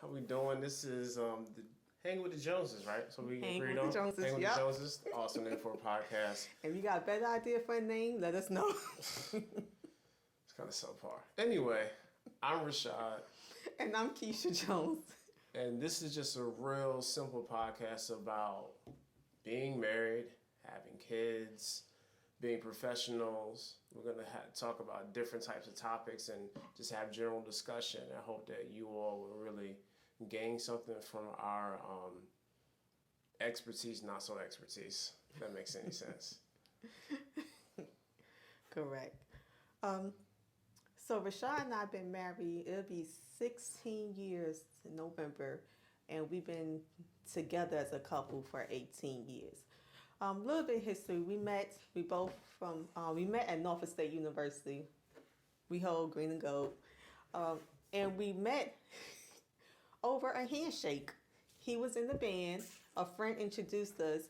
How we doing? This is the Hang with the Joneses, right? So we Hang agreed with the on Joneses, Hang with yep. the Joneses. Awesome name for a podcast. If you got a better idea for a name, let us know. It's kind of subpar. Anyway, I'm Rashad, And I'm Kesha Jones. and this is just a real simple podcast about being married, having kids, being professionals. We're gonna talk about different types of topics and just have general discussion. I hope that you all will really gain something from our expertise, not so expertise. If that makes any sense. Correct. So Rashad and I have been married, it'll be 16 years in November, and we've been together as a couple for 18 years. A little bit of history. We met at Norfolk State University. We hold green and gold. And we met over a handshake. He was in the band, a friend introduced us,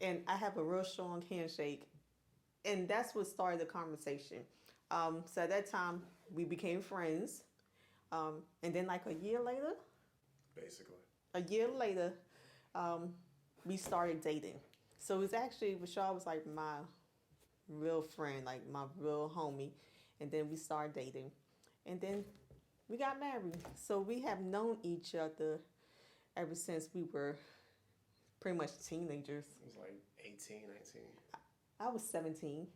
and I have a real strong handshake. And that's what started the conversation. So at that time, we became friends. And then like Basically. a year later, we started dating. So it was actually, Rashad was like my real friend, like my real homie. And then we started dating. And then we got married. So we have known each other ever since we were pretty much teenagers. It was like 18, 19. I was 17.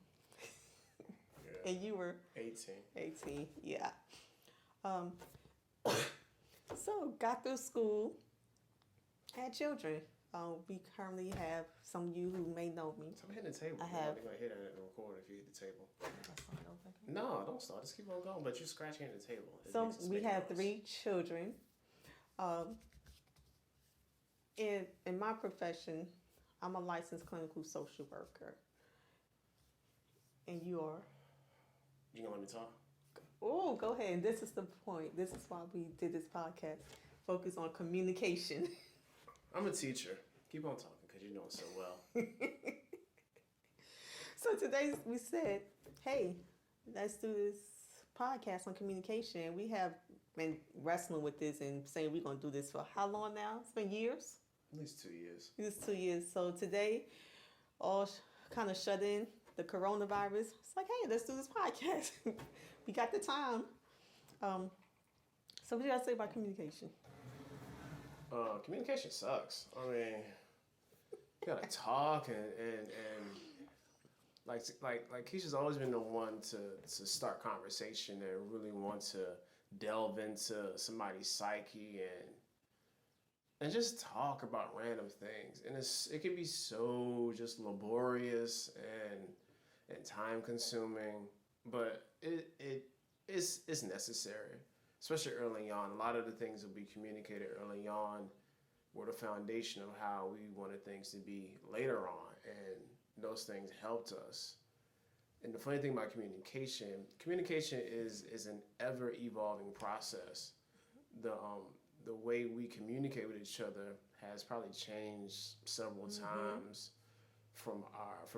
Yeah. And you were 18. 18, yeah. So got through school, had children. We currently have some of you who may know me. Stop hitting the table. I have. You're going to hit it and record if you hit the table. That's not okay. No, don't start. Just keep on going. But you're scratching at the table. It So makes a we space have noise. 3 children. In my profession, I'm a licensed clinical social worker. And you are? You going to let me talk? Oh, go ahead. And this is the point. This is why we did this podcast. Focus on communication. I'm a teacher. Keep on talking because you know it so well. So today we said, hey, let's do this podcast on communication. We have been wrestling with this and saying we're going to do this for how long now? It's been years? At least 2 years. It's 2 years. So today, all kind of shut in the coronavirus. It's like, hey, let's do this podcast. We got the time. So what do you guys say about communication? Communication sucks. I mean, you gotta talk and like Keisha's always been the one to start conversation and really want to delve into somebody's psyche and just talk about random things. And it can be so just laborious and time consuming, but it's necessary. Especially early on. A lot of the things that we communicated early on were the foundation of how we wanted things to be later on. And those things helped us. And the funny thing about communication is an ever-evolving process. The way we communicate with each other has probably changed several times from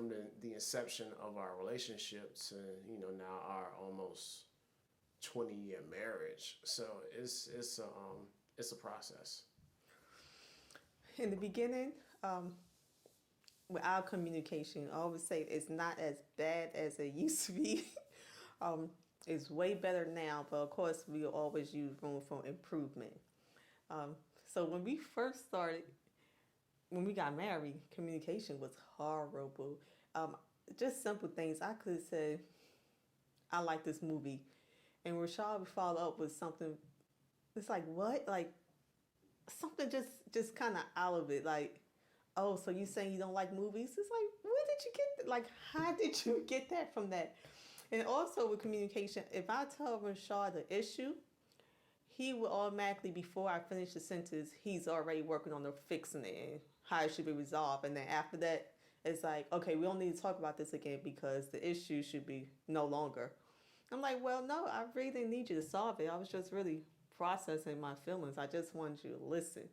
the inception of our relationship to, now our almost 20-year marriage. So it's a process. In the beginning, with our communication, I always say it's not as bad as it used to be. It's way better now, but of course we always use room for improvement. So when we first started, when we got married, communication was horrible. Just simple things. I could say, I like this movie. And Rashad would follow up with something. It's like, what? Like, something just kind of out of it. Like, oh, so you saying you don't like movies? It's like, where did you get that? Like, how did you get that from that? And also with communication, if I tell Rashad the issue, he will automatically, before I finish the sentence, he's already working on the fixing it and how it should be resolved. And then after that, it's like, okay, we don't need to talk about this again because the issue should be no longer. I'm like, well, no, I really didn't need you to solve it. I was just really processing my feelings. I just wanted you to listen.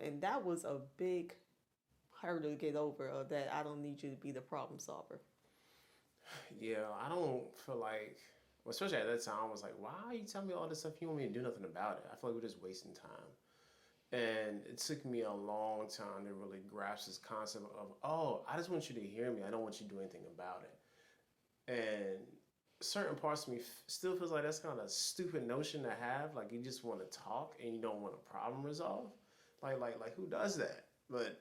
And that was a big hurdle to get over, that I don't need you to be the problem solver. Yeah, I don't feel like Well, especially at that time, I was like, why are you telling me all this stuff? You want me to do nothing about it? I feel like we're just wasting time. And it took me a long time to really grasp this concept of, oh, I just want you to hear me. I don't want you to do anything about it. And certain parts of me still feels like that's kind of a stupid notion to have. Like you just want to talk and you don't want a problem resolved. Like who does that? But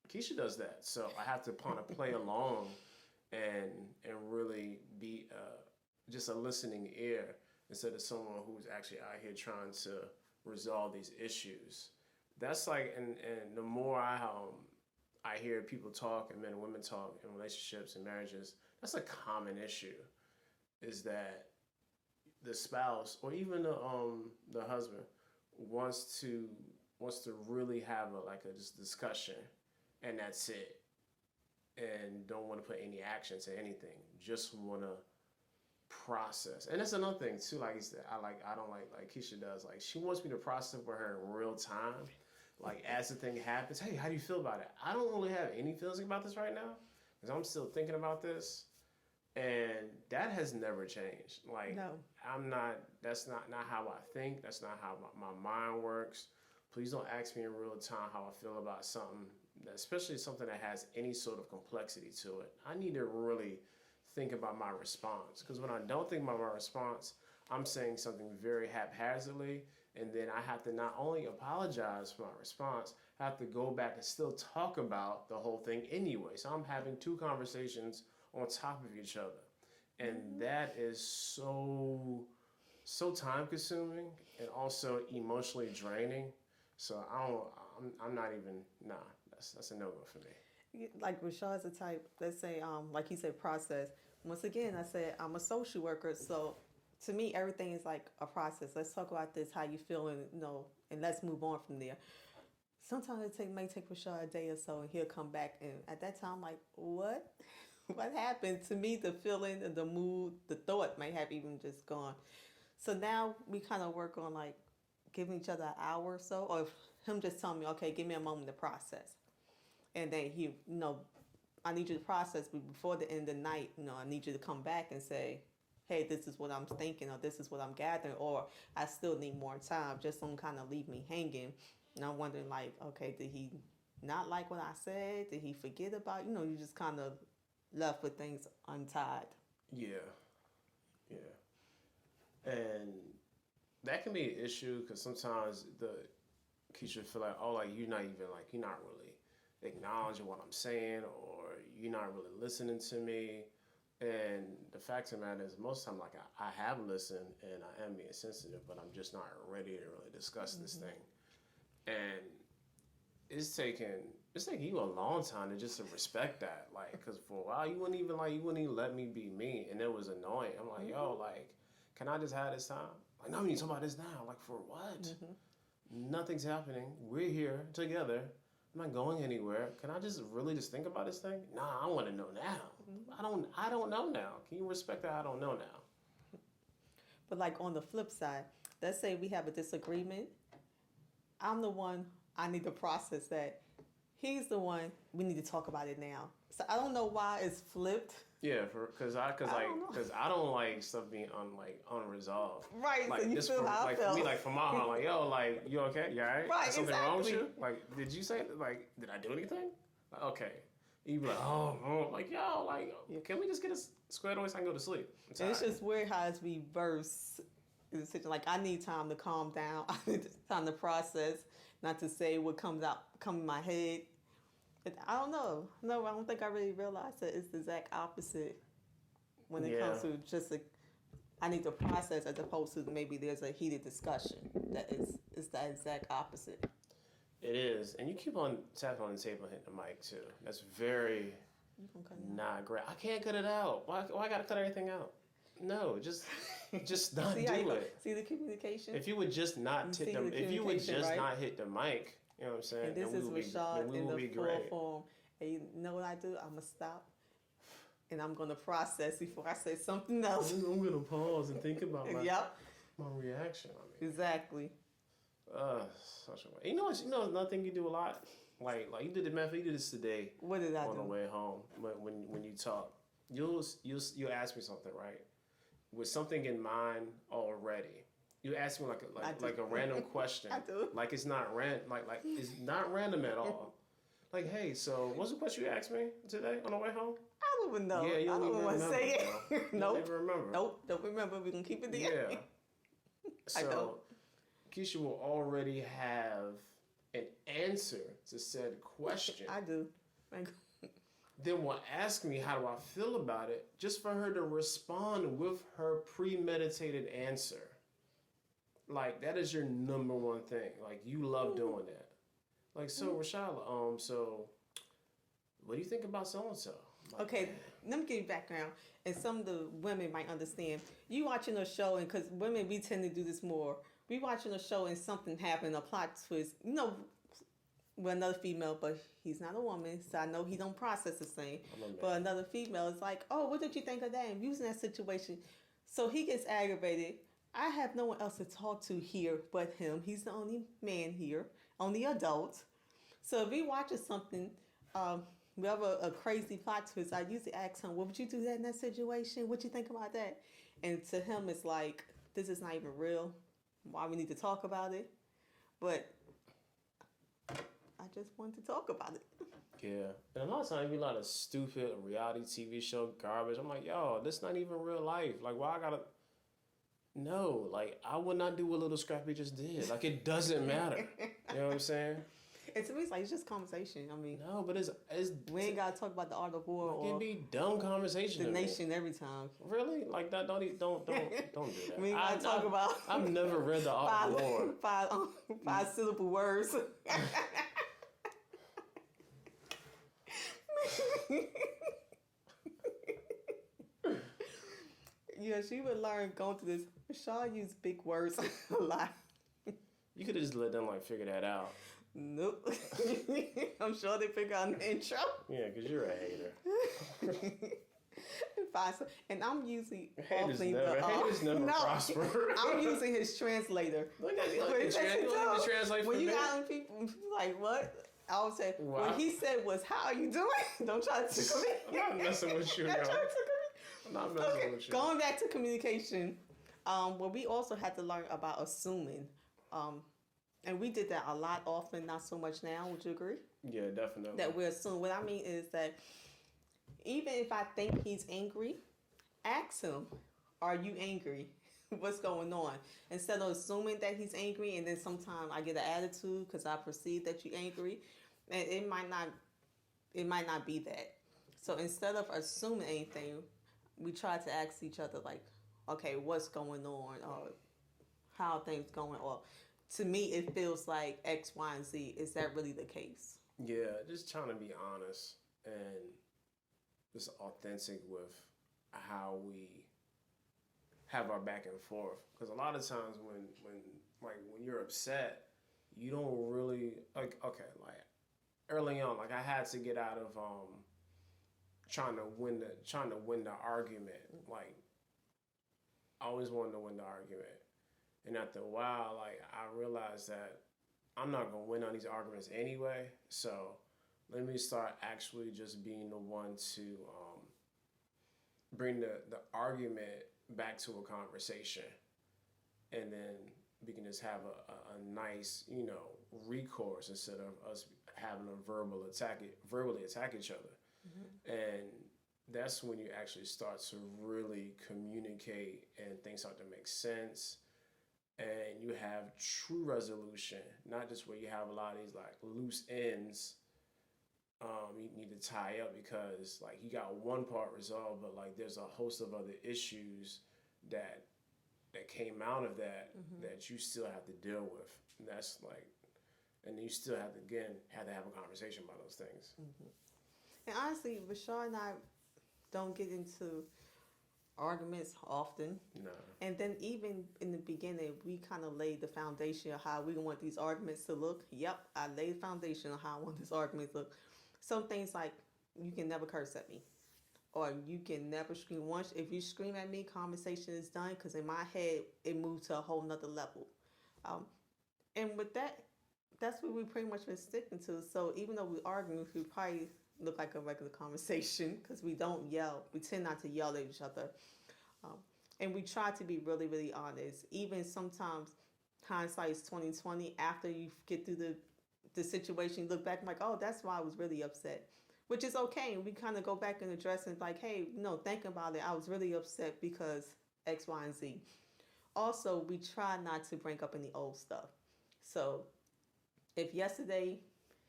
Kesha does that. So I have to kind of play along and really be just a listening ear instead of someone who's actually out here trying to resolve these issues. That's like, and the more I hear people talk and men and women talk in relationships and marriages, that's a common issue. Is that the spouse or even the husband wants to really have a just discussion, and that's it, and don't want to put any action to anything. Just want to process, and that's another thing too. Like I don't like Kesha does. Like she wants me to process with her in real time. Like as the thing happens, hey, how do you feel about it? I don't really have any feelings about this right now because I'm still thinking about this, and that has never changed. Like No. I'm not. That's not how I think. That's not how my mind works. Please don't ask me in real time how I feel about something, especially something that has any sort of complexity to it. I need to really think about my response because when I don't think about my response, I'm saying something very haphazardly, and then I have to not only apologize for my response, I have to go back and still talk about the whole thing anyway. So I'm having two conversations on top of each other, and that is so time consuming and also emotionally draining. So I'm not even nah. That's a no go for me. Like Rashad's the type, let's say, like he said, process. Once again, I said I'm a social worker, so to me, everything is like a process. Let's talk about this, how you feeling, and let's move on from there. Sometimes may take Rashad a day or so, and he'll come back, and at that time, like, what? What happened? To me, the feeling, the mood, the thought may have even just gone. So now we kind of work on like giving each other an hour or so, or him just telling me, okay, give me a moment to process. And then I need you to process, but before the end of the night, I need you to come back and say, hey, this is what I'm thinking, or this is what I'm gathering, or I still need more time. Just don't kind of leave me hanging. And I'm wondering, like, okay, did he not like what I said? Did he forget about, you just kind of left with things untied. Yeah, and that can be an issue because sometimes the Keisha feel like, oh, like you're not really acknowledging what I'm saying, or you're not really listening to me. And the fact of the matter is, most of the time, like I have listened and I am being sensitive, but I'm just not ready to really discuss this thing. And it's taken you a long time to respect that, like, because for a while you wouldn't even let me be me, and it was annoying. I'm like, yo, like, can I just have this time? Like, no, we need to talk about this now. Like, for what? Nothing's happening. We're here together. I'm not going anywhere. Can I just think about this thing? Nah, I want to know now. I don't know now. Can you respect that? I don't know now. But like on the flip side, let's say we have a disagreement. I'm the one, I need to process that. He's the one, we need to talk about it now. So I don't know why it's flipped. Yeah, because I don't like stuff being unresolved. Right, like, so you feel how I felt. For me, like, from my heart, like, yo, like, you okay? You all right? Right, something exactly. wrong with you? Like, did you say, like, did I do anything? Like, okay. You be like, oh, like, yo, like, can we just get us squared away so I can go to sleep? And it's just weird how it's reversed. Like, I need time to calm down. I need time to process, not to say what come in my head. But I don't know. No, I don't think I really realized that it's the exact opposite when it comes to just I need to process, as opposed to maybe there's a heated discussion. It's the exact opposite. It is. And you keep on tapping on the table, hitting the mic too. That's very not great. I can't cut it out. Why I gotta cut everything out? No, just not do it. See the communication? If you would just not hit the not hit the mic, you know what I'm saying? And this is Rashad in the full form. And you know what I do? I'm going to stop and I'm going to process before I say something else. I'm going to pause and think about my reaction. I mean, exactly. Such a way. You know another thing you do a lot? Like you did the method, you did this today. What did I do? On the way home, when you talk. You'll ask me something, right? with something in mind already. You ask me like a random question. I do. Like it's not like it's not random at all. Like, hey, so what's the question you asked me today on the way home? I don't even know. Yeah, you I don't even want to say it. Nope. You don't even remember. Nope. Don't remember. We're gonna keep it there. Yeah. I don't. So Kesha will already have an answer to said question. I do. Then will ask me how do I feel about it, just for her to respond with her premeditated answer. Like that is your number one thing. Like you love doing that. Like so, Rashad, so what do you think about so and so? Okay, let me give you background, and some of the women might understand. You watching a show, and because women we tend to do this more. We watching a show and something happened, a plot twist. You know, with another female, but he's not a woman, so I know he don't process the same. But another female is like, oh, what did you think of that? And using that situation, so he gets aggravated. I have no one else to talk to here but him. He's the only man here, only adult. So if we watching something, we have a crazy plot twist. I usually ask him, "What would you do in that situation? What you think about that?" And to him, it's like, "This is not even real. Why we need to talk about it?" But I just want to talk about it. Yeah, and a lot of times, be a lot of stupid reality TV show garbage. I'm like, yo, this not even real life. Like, why I gotta? No, like I would not do what Little Scrappy just did. Like, it doesn't matter. You know what I'm saying? And to me, it's like it's just conversation. I mean, no, but it's we ain't gotta talk about the art of war or it be dumb conversation. The nation every time. Really? Like that? Don't do that. We ain't gotta talk about. I've never read the art of war. Five syllable words. Yeah, she would learn going through this. Rashad used big words a lot. You could have just let them like figure that out. Nope. I'm sure they figure out an intro. Yeah, because you're a hater. And I'm usually haters never prosper. I'm using his translator. Look at the translate when you got people like what? I would say what he said was, "How are you doing?" Don't try to tickle me. I'm not messing with you. I'm not messing with you. Going back to communication, well, we also had to learn about assuming, and we did that a lot often, not so much now. Would you agree? Yeah, definitely. That we assume. What I mean is that even if I think he's angry, ask him, "Are you angry? What's going on?" Instead of assuming that he's angry, and then sometimes I get an attitude because I perceive that you're angry, and it might not be that. So instead of assuming anything, we try to ask each other like, "Okay, what's going on?" Or "How are things going?" Or to me, it feels like X, Y, and Z. Is that really the case? Yeah, just trying to be honest and just authentic with how we have our back and forth. Because a lot of times when you're upset, you don't really like. Okay, like early on, like I had to get out of trying to win the argument. Like I always wanted to win the argument. And after a while, like I realized that I'm not gonna win on these arguments anyway. So let me start actually just being the one to bring the argument back to a conversation, and then we can just have a nice, recourse instead of us having a verbally attack each other. Mm-hmm. And that's when you actually start to really communicate and things start to make sense. And you have true resolution, not just where you have a lot of these like loose ends you need to tie up because like you got one part resolved, but like there's a host of other issues that came out of that that you still have to deal with. And that's like, and you still have to have a conversation about those things. Mm-hmm. And honestly, Rashad and I don't get into arguments often. No. And then even in the beginning, we kind of laid the foundation of how we want these arguments to look. Yep, I laid the foundation of how I want this argument to look. Some things like, you can never curse at me. Or you can never scream. Once, if you scream at me, conversation is done. Because in my head, it moved to a whole nother level. And with that, that's what we pretty much been sticking to. So even though we argue, we probably look like a regular conversation because we don't yell. We tend not to yell at each other. And we try to be really, really honest. Even sometimes hindsight is 2020. After you get through the situation, you look back and like, oh, that's why I was really upset. Which is okay. And we kind of go back and address and like, hey, no, think about it. I was really upset because X, Y, and Z. Also, we try not to bring up any old stuff. So if yesterday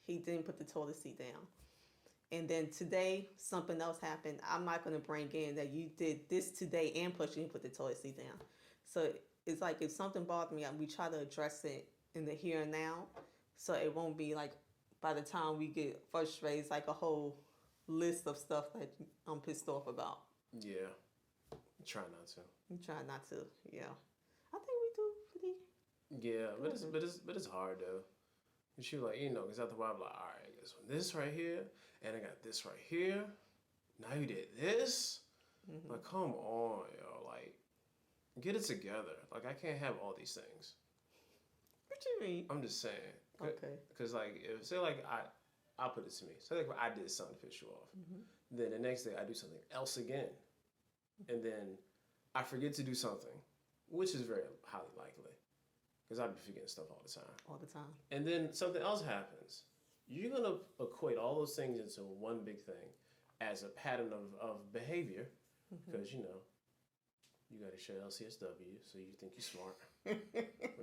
he didn't put the toilet seat down, and then today something else happened, I'm not going to bring in that you did this today and plus you didn't put the toilet seat down. So it's like if something bothers me, we try to address it in the here and now, so it won't be like by the time we get frustrated, it's like a whole list of stuff that I'm pissed off about. Yeah. Try not to. We try not to. Yeah. I think we do pretty. Yeah, but it's hard though. And she like, because after a while, I'm like, all right, this one, this right here, and I got this right here. Now you did this. Mm-hmm. Like, come on, yo, like, get it together. Like, I can't have all these things. What you mean? I'm just saying. Okay. Because like, if say like I'll put it to me. Say like I did something to piss you off. Mm-hmm. Then the next day I do something else again, and then I forget to do something, which is very highly likely. Because I be forgetting stuff all the time. All the time. And then something else happens. You're going to equate all those things into one big thing as a pattern of behavior. Because, you got to show LCSW, so you think you're smart when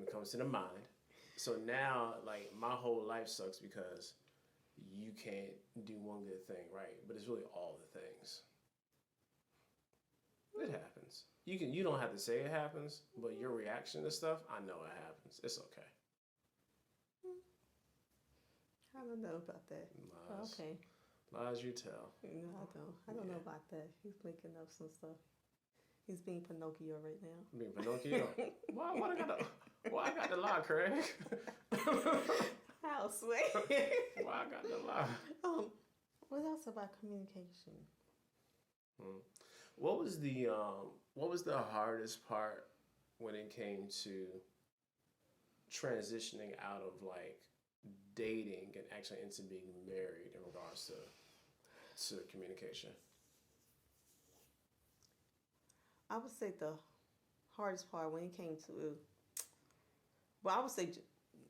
it comes to the mind. So now, like, my whole life sucks because you can't do one good thing, right? But it's really all the things. It happens. You don't have to say it happens, but your reaction to stuff, I know it happens. It's okay. I don't know about that. Lies. Okay. Lies you tell. No, I don't. I don't know about that. He's making up some stuff. He's being Pinocchio right now. Being Pinocchio? Why I got the lie, Craig? How sweet. Why I got the lie? What else about communication? What was the hardest part when it came to transitioning out of like dating and actually into being married in regards to communication? I would say the hardest part when it came to, well, I would say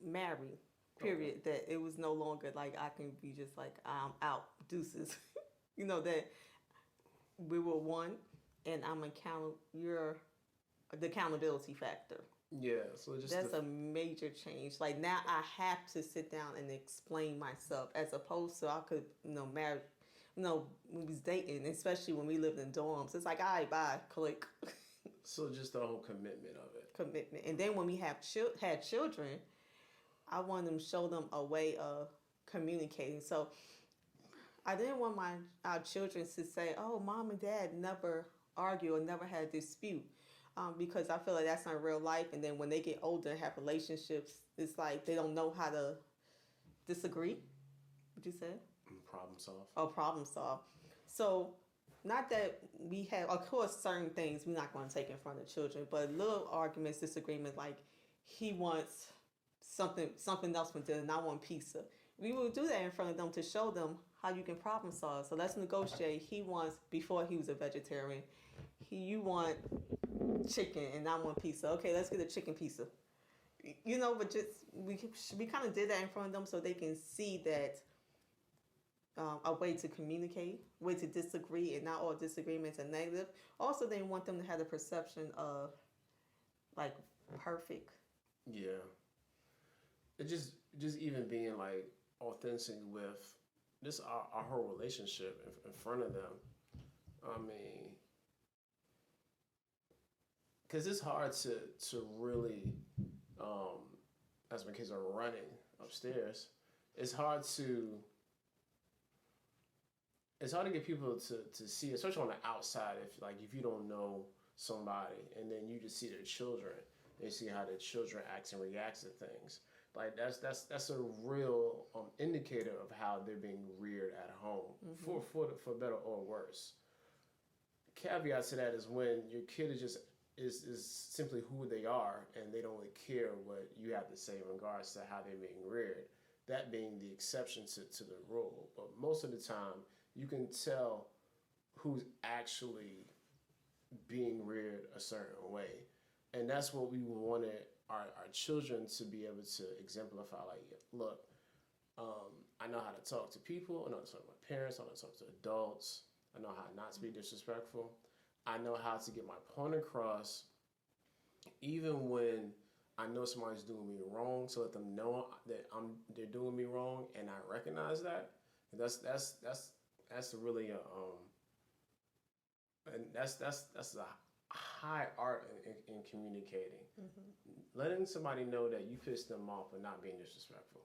married, period. Okay. That it was no longer like I can be just like I'm out, deuces. That we were one, and you're the accountability factor. Yeah, so that's a major change. Like now I have to sit down and explain myself as opposed to I could, marry, when we was dating, especially when we lived in dorms. It's like, all right, bye, click. So just the whole commitment of it. Commitment. And then when we had children, I wanted to show them a way of communicating. So I didn't want our children to say, oh, mom and dad never argue or never had a dispute. Because I feel like that's not real life. And then when they get older and have relationships, it's like they don't know how to disagree. What you said? Problem solve. Oh, problem solve. So not that we have, of course, certain things we're not going to take in front of children, but little arguments, disagreements, like he wants something else from dinner and I want pizza. We will do that in front of them to show them how you can problem solve. So let's negotiate. He wants, before he was a vegetarian, you want chicken and I want pizza. Okay, let's get a chicken pizza. But just we kind of did that in front of them so they can see that a way to communicate, way to disagree, and not all disagreements are negative. Also, they want them to have the perception of like perfect. Yeah. It just even being like authentic with this our whole relationship in front of them. I mean, because it's hard to really, as my kids are running upstairs, it's hard to get people to see, especially on the outside, if you don't know somebody and then you just see their children and you see how their children acts and reacts to things. Like that's a real indicator of how they're being reared at home, for better or worse. Caveat to that is when your kid is simply who they are and they don't really care what you have to say in regards to how they're being reared. That being the exception to the rule. But most of the time, you can tell who's actually being reared a certain way. And that's what we wanted our children to be able to exemplify. Like, look, I know how to talk to people. I know how to talk to my parents. I know how to talk to adults. I know how not to be disrespectful. I know how to get my point across, even when I know somebody's doing me wrong. So let them know that they're doing me wrong, and I recognize that. And that's really and that's a high art in communicating. Letting somebody know that you pissed them off but not being disrespectful.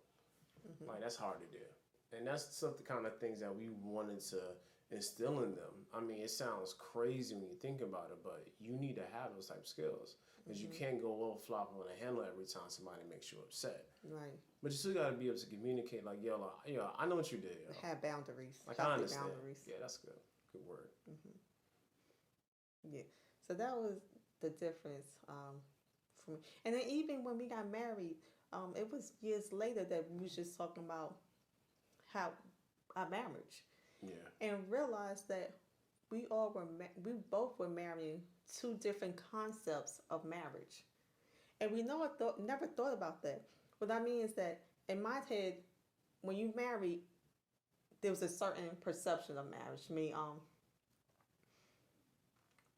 Like, that's hard to do. And that's some of the kind of things that we wanted to instill in them. I mean, it sounds crazy when you think about it, but you need to have those type of skills. Because you can't go all flop on a handle every time somebody makes you upset. Right. But you still got to be able to communicate, like, yo, I know what you did. Yo. Have boundaries. Like, I understand. Boundaries. Yeah, that's good. Good word. Yeah. So that was the difference for me. And then even when we got married, it was years later that we was just talking about how our marriage. Yeah. And realized that we both were marrying two different concepts of marriage. And we never thought about that. What I mean is that in my head, when you marry, there was a certain perception of marriage. I mean,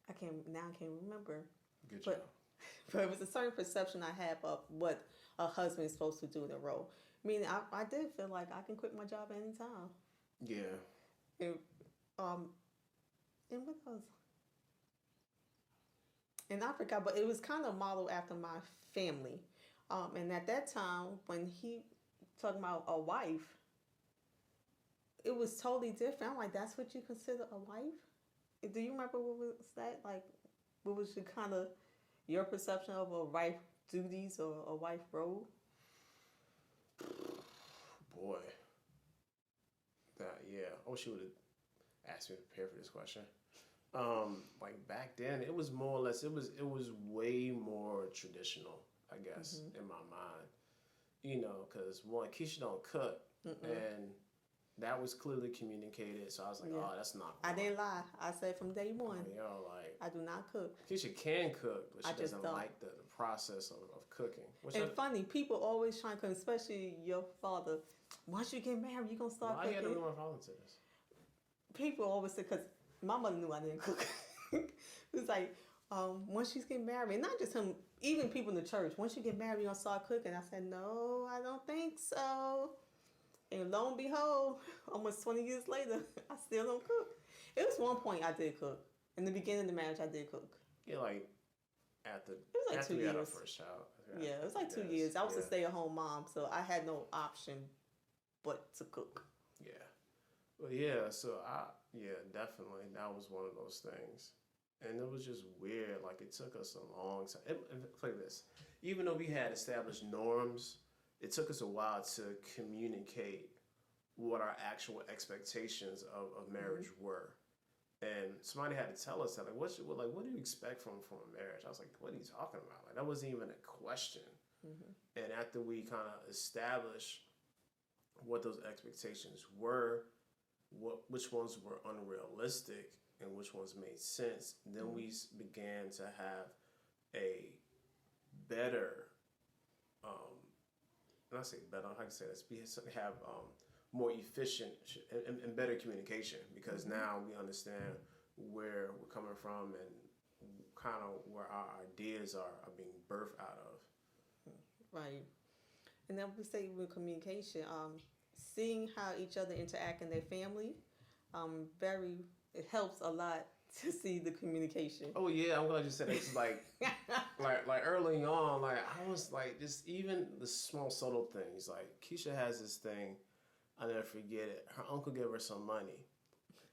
I can't remember. Good job. But it was a certain perception I had of what a husband is supposed to do in a role. I mean, I did feel like I can quit my job at any time. Yeah. And what else? And I forgot, but it was kind of modeled after my family. And at that time, when he talking about a wife, it was totally different. I'm like, that's what you consider a wife? Do you remember what was that? Like, what was your perception of a wife duties or a wife role? Boy. I wish you would have asked me to prepare for this question. Like, back then, it was more or less, it was way more traditional, I guess, in my mind. You know, because one, Kesha don't cook, and that was clearly communicated. So I was like, oh, that's not cool. I didn't lie. I said from day one, I do not cook. Kesha can cook, but she doesn't like the process of cooking. Funny, people always try to cook, especially your father. Once you get married, you're going to start cooking. Why you had to bring my father to this? People always say, because my mother knew I didn't cook. It was like, once you get married, not just him, even people in the church, once you get married, you're going to start cooking. I said, no, I don't think so. And lo and behold, almost 20 years later, I still don't cook. It was one point I did cook. In the beginning of the marriage, I did cook. Yeah, like after we had our first child. Yeah, it was like 2 years. I was a stay-at-home mom, so I had no option but to cook. Yeah. Well, yeah, so definitely. That was one of those things. And it was just weird. Like, it took us a long time. Like this. Even though we had established norms, it took us a while to communicate what our actual expectations of marriage were. And somebody had to tell us that, like, what do you expect from a marriage? I was like, what are you talking about? Like, that wasn't even a question. And after we kind of established what those expectations were, which ones were unrealistic and which ones made sense, then we began to have a better, not say better, how can I say this? We have more efficient and better communication, because now we understand where we're coming from and kind of where our ideas are being birthed out of. Right. And then we say with communication, seeing how each other interact in their family, it helps a lot to see the communication. Oh yeah, I'm glad you said that. It's like early on, like I was like, just even the small subtle things. Like, Kesha has this thing, I'll never forget it. Her uncle gave her some money.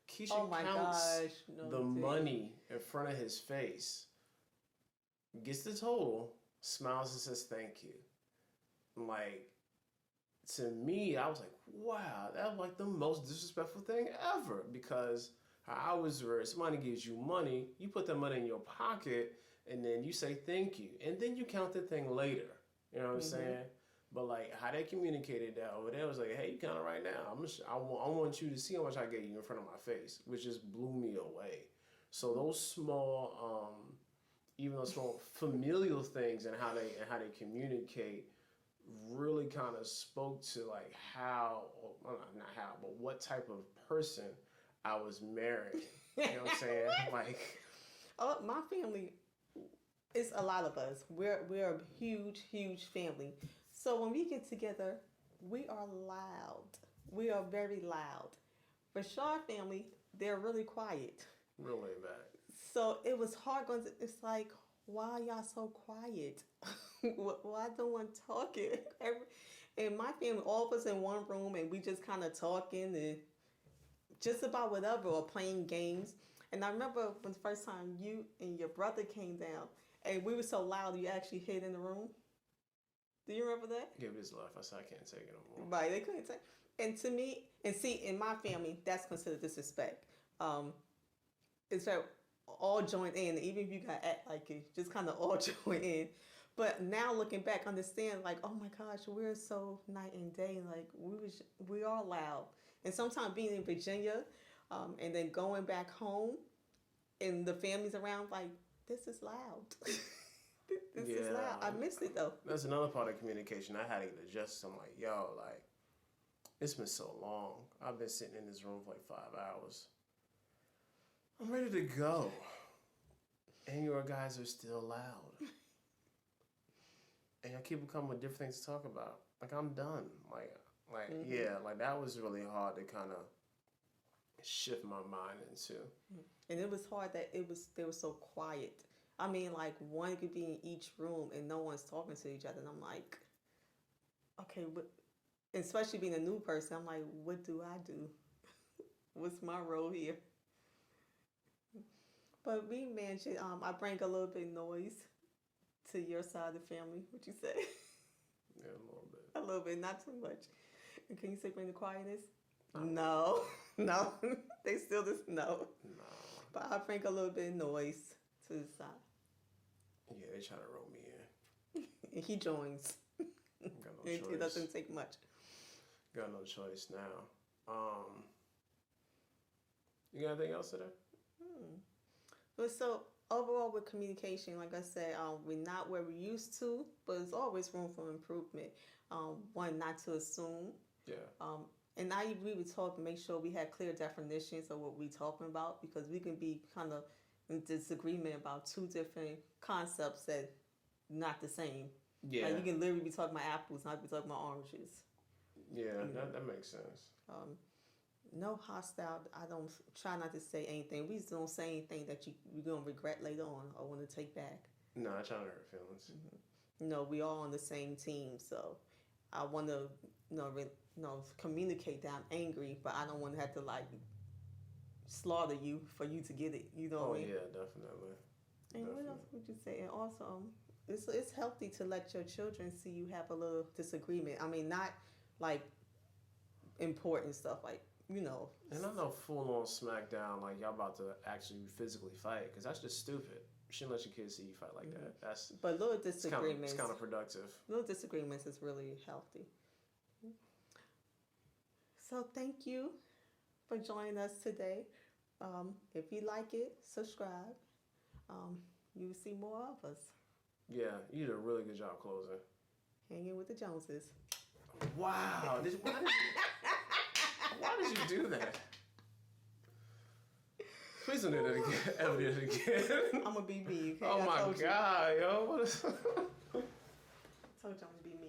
Kesha counts the money in front of his face, gets the total, smiles and says thank you. Like, to me, I was like, wow, that's like the most disrespectful thing ever, because how I was raised, somebody gives you money, you put the money in your pocket, and then you say thank you, and then you count the thing later. You know what I'm saying? But like how they communicated that over there was like, hey, you count it right now. I want you to see how much I gave you in front of my face, which just blew me away. So those small, even those small familial things and how they communicate really kind of spoke to like how, well, not how, but what type of person I was marrying. You know what I'm saying? Like, oh, my family, it's a lot of us. We're a huge family. So when we get together, we are loud. We are very loud. Rashad family, they're really quiet. really bad. So it was hard going to, it's like, why are y'all so quiet? Why no one talking? In my family, all of us in one room and we just kind of talking and just about whatever or playing games. And I remember when the first time you and your brother came down and we were so loud you actually hid in the room. Do you remember that? Give his life. I said I can't take it no more. Right, they couldn't take. And to me, and see, in my family, that's considered disrespect. It's that all join in, even if you gotta act like it, just kind of all join in. But now looking back, understand like, oh my gosh, we're so night and day. Like we are loud, and sometimes being in Virginia, and then going back home, and the families around, like this is loud. This is loud. I missed it though. That's another part of communication. I had to get adjusted. I'm like, yo, like it's been so long. I've been sitting in this room for like 5 hours. I'm ready to go. And your guys are still loud. And y'all keep coming with different things to talk about. Like I'm done. Yeah, like that was really hard to kind of shift my mind into. And it was hard that they were so quiet. I mean, like one could be in each room and no one's talking to each other. And I'm like, okay, but especially being a new person, I'm like, what do I do? What's my role here? But we mentioned, I bring a little bit of noise to your side of the family. What you say? Yeah, a little bit. A little bit, not too much. And can you say bring the quietness? No, no. They still just no. No. But I bring a little bit of noise to the side. Yeah, they try to roll me in. And he joins. Got no choice. It doesn't take much. Got no choice now. You got anything else today? But so overall with communication, like I said, we're not where we used to, but there's always room for improvement. One, not to assume. Yeah. And I agree with talking, make sure we have clear definitions of what we're talking about, because we can be kind of in disagreement about two different concepts that not the same. Yeah. Like you can literally be talking about apples, not be talking about oranges. Yeah, that makes sense. No hostile. I don't try not to say anything. We just don't say anything that you're gonna regret later on or want to take back. No, I try to hurt feelings. No, we all on the same team, so I want to, communicate that I'm angry, but I don't want to have to like slaughter you for you to get it. You know what I mean? Yeah, definitely. And what else would you say? And also, it's healthy to let your children see you have a little disagreement. I mean, not like important stuff, like. And I'm no full-on smackdown like y'all about to actually physically fight, because that's just stupid. You shouldn't let your kids see you fight like that. That's. But little disagreements. It's kind of productive. Little disagreements is really healthy. So thank you for joining us today. If you like it, subscribe. You will see more of us. Yeah, you did a really good job closing. Hanging with the Joneses. Wow. Why did you do that? Please don't do that again. Ever do it again. I'm gonna be me. Okay? Oh my God, yo. What is... I told you I'm gonna be me.